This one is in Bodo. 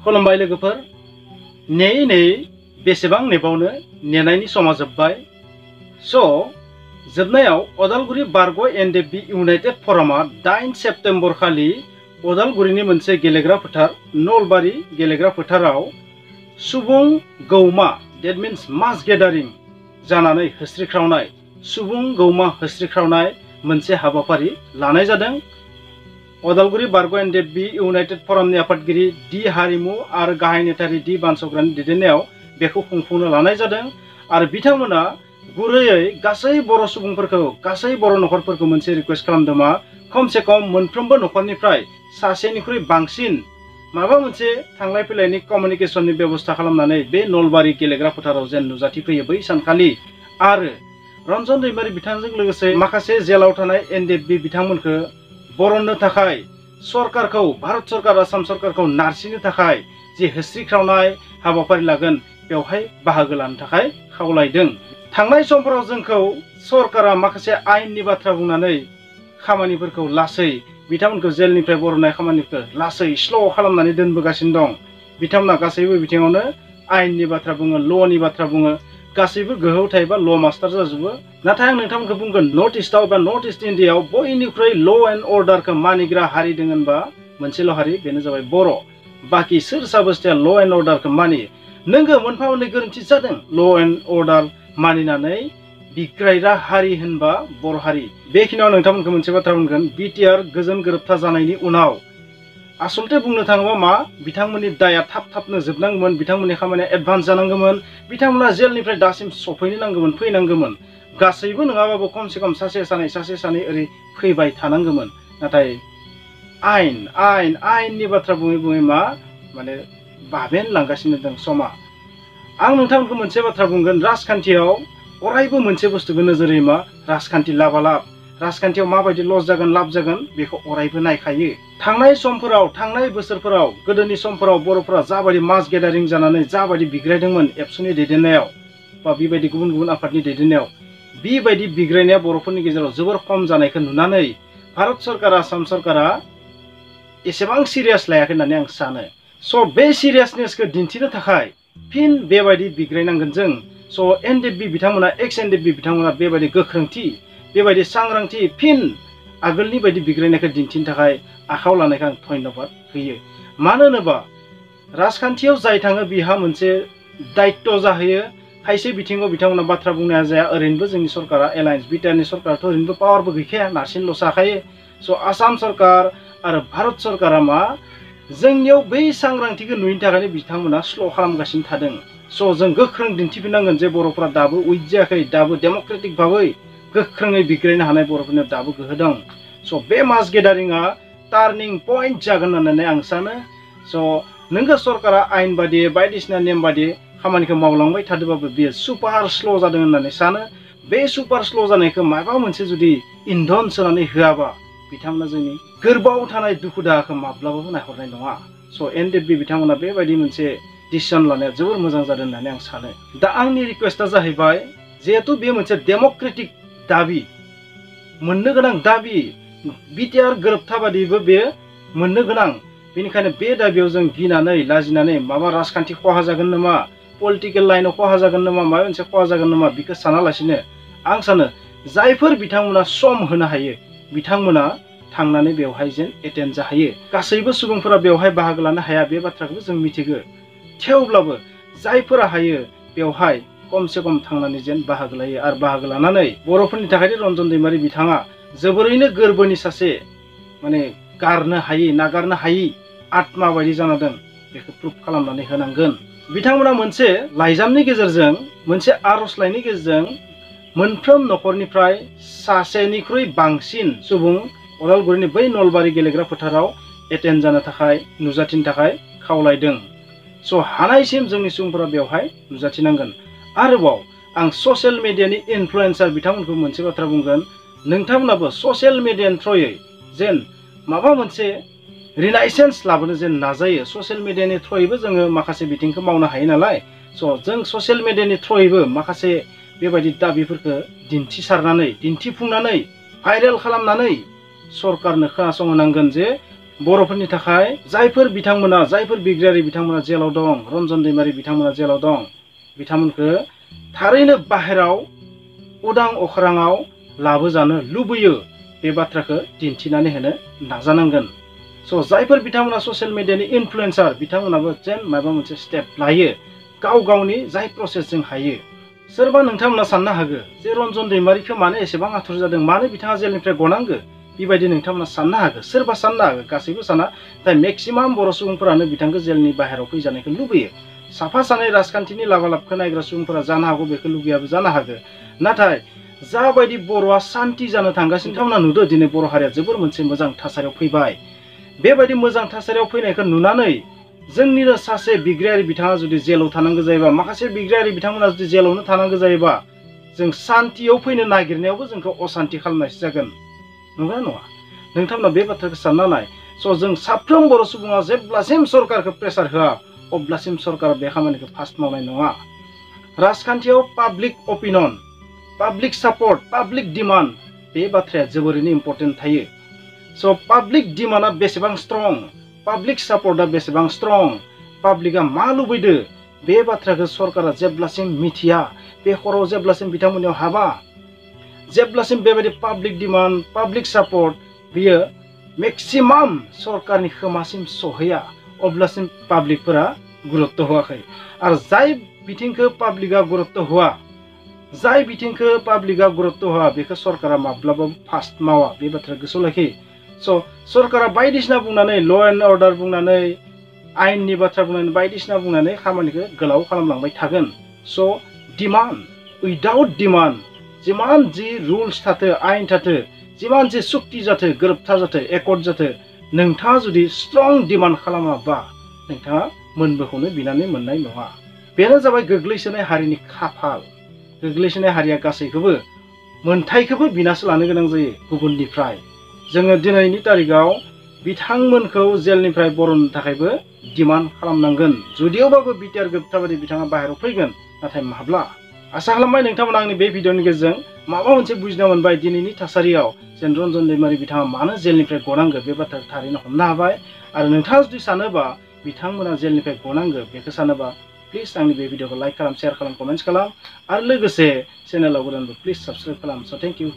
खुलुमबाय लोगोफोर नेयै नेयै बेसेबां नेबावनो नेनायनि समा जोब्बाय स' जोबनायाव अदालगुरि बारग' एनडिएफबि इउनाइटेड फरामा 8 सेप्तेम्बर खालि अदालगुरिनि मोनसे गेलेग्रा फोथार नलबारि गेलेग्रा फोथाराव सुबुं गौमा डेट मीन्स मास गेदारिं जानानै होस्रिख्रावनाय सुबुं गौमा होस्रिख्रावनाय मोनसे हाबाफारि लानाय जादों। अदालगुरि बारग' एनडिएफबि इउनाइटेड फरामनि आफादगिरि डि हारिमु आरो गाहाय नेतारि डि बानसग्रानि दैदेननायाव बेखौ खुंफुंनो लानाय जादों आरो बिथांमोना गुरैयै गासै बर' सुबुंफोरखौ गासै बर' नखरफोरखौ मोनसे रिक्वेस्ट खालामदों मा खमसे खम मोनफ्रोमबो नखरनिफ्राय सासेनिख्रुइ बांसिन माबा मोनसे थांलाय फैलायनि कमिउनिकेशननि बेबस्था खालामनानै बे नलबारि गेलेग्रा फोथाराव जेन नुजाथि फैयो बै सानखालि आरो रन्जन दैमारि बिथांजों लोगोसे माखासे जेलाव थानाय एनडिएफबि बिथांमोनखौ बरननो थाखाय सरकारखौ भारत सरकार आसाम सरकारखौ नारसिनो थाखाय जे होस्रिख्रावनाय हाबाफारि लागोन बेवहाय बाहागो लानो थाखाय खावलायदों। थांनाय समफोराव जोंखौ सरकारा माखासे आयेननि बाथ्रा बुंनानै खामानिफोरखौ लासै बिथांमोनखौ जेलनिफ्राय बरननाय खामानिखौ लासै स्ल' खालामनानै दोनबोगासिनो दं। बिथांमोना गासैबो बिथिङावनो आयेननि बाथ्रा बुङो ल'नि बाथ्रा बुङो गासैबो गोहो थायोबा ल' मास्टार जाजोबो। नाथाय आं नोंथांमोनखौ बुंगोन नर्थ इस्टआव बा नर्थ इस्ट इण्डियाआव बयनिख्रुइ ल' एन्ड अर्डारखौ मानिग्रा हारि दङ होनबा मोनसेल' हारि बेनो जाबाय बर'। बाखि सोर साबस्थिया ल' एन्ड अर्डारखौ मानियो नोंगो मोनफा मोननै गोरोन्थि जादों ल' एन्ड अर्डार मानिनानै बिग्रायग्रा हारि होनबा बर' हारि। बेखिनियाव नोंथांमोनखौ मोनसे बाथ्रा बुंगोन बिटिआर गोजोन गोरोबथा जानायनि उनाव आसलते बुंनो थाङोबा मा बिथांमोननि दाया थाबनो जोबनांगौमोन बिथांमोननि खामानिया एडभान्स जानांगौमोन बिथांमोना जेलनिफ्राय दासिम सफैनो नांगौमोन फैनांगौमोन गासैबो नङाबाबो खमसे खम सासे सानै ओरै फैबाय थानांगौमोन। नाथाय आयेननि बाथ्रा बुङै बुङै मा माने बाबेन लांगासिनो दं समा। आं नोंथांमोनखौ मोनसे बाथ्रा बुंगोन राजखान्थियाव अरायबो मोनसे बुस्थुखौ नोजोर होयो मा राजखान्थि लाबालाब राजखान्थियाव माबायदि लस जागोन लाब जागोन बेखौ अरायबो नायखायो। थांनाय समफोराव थांनाय बोसोरफोराव गोदोनि समफोराव बर'फोरा जाबायदि मास गेदारिं जानानै जाबायदि बिग्रायदोंमोन एबसुनि दैदेननायाव बा बेबायदि गुबुन गुबुन आफादनि दैदेननायाव बेबायदि बिग्रायनाया बर'फोरनि गेजेराव जोबोर खम जानायखौ नुनानै भारत सरकार आसाम सरकारा एसेबां सिरियास लायाखै होननानै आं सानो। स' बे सिरियासनेसखौ दिन्थिनो थाखाय फिन बेबायदि बिग्रायनांगोन जों। स' एनडिएफबि बिथांमोना एक्स एनडिएफबि बिथांमोना बेबायदि गोख्रोंथि बेबायदि सांग्रांथि फिन आगोलनि बायदि बिग्रायनायखौ दिन्थिनो थाखाय आखायाव लानायखौ आं धन्यबाद होयो। मानो होनोबा राजखान्थियाव जाय थाङो बिहा मोनसे दायित्व जाहैयो। खायसे बिथिङाव बिथांमोना बाथ्रा बुंनाया जाया ओरैनोबो जोंनि सरकारा एलायन्स बिटिआरनि सरकाराथ' ओरैनोबो पावारबो गैखाया नारसिनल'सो हाखायो। स' आसाम सरकार आरो भारत सरकारा मा जोंनियाव बै सांग्रांथिखौ नुयिनि थाखायनो बिथांमोना स्ल' खालामगासिनो थादों। स' जों गोख्रों दिन्थिफिननांगोन जे बर'फोरा दाबो उइक जायाखै दाबो डेम'क्रेटिक भाबै गोख्रोङै बिग्रायनो हानाय बर'फोरनियाव दाबो गोहो दं। स' बे मास गेदारिंआ टार्निं पइन्ट जागोन होननानै आं सानो। स' नोंगो सरकारा आयेन बादियै बायदिसिना नेम बादि खामानिखौ मावलांबाय थादोंबाबो बेयो सुपार स्ल' जादों होननानै सानो। बे सुपार स्ल' जानायखौ माबा मोनसे जुदि इन्धन सोनानै होआबा बिथांमोना जोंनि गोरबोआव थानाय दुखु दाहाखौ माब्लाबाबो नायहरनाय नङा। स' एनडिएफबि बिथांमोना बेबायदि मोनसे डिसिसन लानाया जोबोर मोजां जादों होननानै आं सानो। दा आंनि रिकुवेस्टआ जाहैबाय जिहेथु बे मोनसे डेम'क्रेटिक दाबि मोननो गोनां दाबि बिटिआर गोरोबथा बादिबो बे मोननो गोनां बेनिखायनो बे दाबियाव जों गिनानै लाजिनानै माबा राजखान्थि खहा जागोन नामा पलिटिकेल लाइनाव खहा जागोन नामा माबा मोनसे खहा जागोन नामा बेखौ सानालासिनो आं सानो जायफोर बिथांमोना सम होनो हायो बिथांमोना थांनानै बेवहाय जेन एटेन्ड जाहैयो। गासैबो सुबुंफोरा बेवहाय बाहागो लानो हाया बे बाथ्राखौबो जों मिथिगौ। थेवब्लाबो जायफोरा हायो बेवहाय खमसे खम थांनानै जेन बाहागो लायो आरो बाहागो लानानै बर'फोरनि थाखाय रन्जन दैमारि बिथाङा जोबोरैनो गोरबोनि सासे माने गारनो हायि नागारनो हायि आत्मा बायदि जाना दं बेखौ प्रुफ खालामनानै होनांगोन। बिथांमोना मोनसे लाइजामनि गेजेरजों मोनसे आर'जलाइनि गेजेरजों मोनफ्रोम नखरनिफ्राय सासेनिख्रुइ बांसिन सुबुं अदालगुरिनि बै नलबारि गेलेग्रा फोथाराव एटेन्ड जानो थाखाय नुजाथिनो थाखाय खावलायदों। स' हानायसिम जोंनि सुबुंफोरा बेवहाय नुजाथिनांगोन। आरोबाव आं ससियेल मिडियानि इनफ्लुयेन्सार बिथांमोनखौ मोनसे बाथ्रा बुंगोन नोंथांमोनाबो ससियेल मिडियानि थ्रयै जेन माबा मोनसे रिनायसेन्स लाबोनो जेन नाजायो। ससियेल मिडियानि थ्रयैबो जोङो माखासे बिथिंखौ मावनो हायो नालाय स' जों ससियेल मिडियानि थ्रयैबो माखासे बेबायदि दाबिफोरखौ दिन्थिसारनानै दिन्थिफुंनानै भाइरेल खालामनानै सरकारनो खोनासंहोनांगोन जे बर'फोरनि थाखाय जायफोर बिग्रायारि बिथांमोना जेलाव दं, रन्जन दैमारि बिथांमोना जेलाव दं, बिथांमोनखौ थारैनो बाहेराव उदां अख्राङाव लाबोजानो लुबैयो बे बाथ्राखौ दिन्थिनानै होनो नाजानांगोन। स' जायफोर बिथांमोना ससियेल मिडियानि इनफ्लुएन्सार बिथांमोनाबो जेन माबा मोनसे स्टेप लायो गावनि जाय प्रसेसजों हायो। सोरबा नोंथांमोना साननो हागौ जे रन्जन दैमारिखौ मानो एसेबां आथुर जादों, मानो बिथाङा जेलनिफ्राय गनांगो, बेबायदि नोंथांमोना साननो हागौ। सोरबा साननो हागौ, गासैबो साना। दा मेक्सिमाम बर' सुबुंफोरानो बिथांखौ जेलनि बाहेराव फैजानायखौ लुबैयो। साफा सानै राजखान्थिनि लाबालाबखौ नायग्रा सुबुंफोरा जानो हागौ बेखौ लुबैयाबो जानो हागौ। नाथाय जाबायदि बर'आ सान्ति जानो थांगासिनो, नोंथांमोना नुदो दिनै बर' हारिया जोबोर मोनसे मोजां थासारियाव फैबाय। बेबायदि मोजां थासारियाव फैनायखौ नुनानै जोंनिनो सासे बिग्रायारि बिथाङा जुदि जेलाव थानांगौ जायोबा, माखासे बिग्रायारि बिथांमोना जुदि जेलावनो थानांगौ जायोबा, जों सान्तियाव फैनो नागिरनायावबो जोंखौ असान्ति खालामनायसो जागोन। नंगौना नङा? नोंथांमोना बे बाथ्राखौ सानना नाय। स' जों साफ्रोम बर' सुबुङा जेब्लासिम सरकारखौ प्रेसार होआ अब्लासिम सरकारा बे खामानिखौ फास्ट मावनाय नङा। राजखान्थियाव public opinion, public support, public demand बे बाथ्राया जोबोरैनो इम्पर्टेन्ट थायो। स' पाब्लिक डिमान्डआ बेसेबां स्ट्रं, पाब्लिक सापर्टआ बेसेबां स्ट्रं, पाब्लिकआ मा लुबैदो बे बाथ्राखौ सरकारा जेब्लासिम मिथिया, बे खर'आव जेब्लासिम बिथांमोननियाव हाबा, जेब्लासिम बेबायदि पाब्लिक डिमान्ड, पाब्लिक सापर्ट बियो मेक्सिमाम सरकारनि खोमासिम सहैया, अब्लासिम पाब्लिकफोरा गुरुत्त होआखै। आरो जाय बिथिंखौ पाब्लिकआ गुरुत्त होआ, बेखौ सरकारा माब्लाबाबो फास्ट मावा। बे बाथ्रा गोसोआव लाखि। स' सरकारा बायदिसिना बुंनानै, ल' एन्ड अर्डार बुंनानै, आयेननि बाथ्रा बुंनानै, बायदिसिना बुंनानै खामानिखौ गोलाव खालामलांबाय थागोन। स' डिमान्ड, उइदाउट डिमान्ड, जिमान जि रुल्स थाथो, आयेन थाथो, जिमान जि सुक्ति जाथो, गोरोबथा जाथो, एकर्ड जाथो, नोंथाङा जुदि स्ट्रं डिमान्ड खालामाबा नोंथाङा मोनबोखौनो बिनानै मोननाय नङा। बेनो जाबाय गोग्लैसोनाय हारिनि खाफाल। गोग्लैसोनाय हारिया गासैखौबो मोनथायखौबो बिनासो लानो गोनां जायो गुबुननिफ्राय। जोङो दिनैनि तारिखाव बिथांमोनखौ जेलनिफ्राय बरननो थाखायबो डिमान्ड खालामनांगोन। जुदियावबाबो बिटिआर गोबथाबादि बिथाङा बाहेराव फैगोन, नाथाय माब्ला? आसा खालामबाय नोंथांमोना आंनि बे भिडिअनि गेजेरजों माबा मोनसे बुजिना मोनबाय। दिनैनि थासारियाव जेन रन्जन दैमारि बिथाङा मानो जेलनिफ्राय गनांगो बे बाथ्राखौ थारैनो हमनो हाबाय। आरो नोंथाङा जुदि सानोबा बिथांमोना जेलनिफ्राय गनांगो बेखौ सानोबा प्लिज आंनि बे भिडिअखौ लाइक खालाम, शेयार खालाम, कमेन्ट्स खालाम, आरो लोगोसे चेनेलाव गोदानबो प्लिज साबस्क्राइब खालाम। स' थेंक इउ।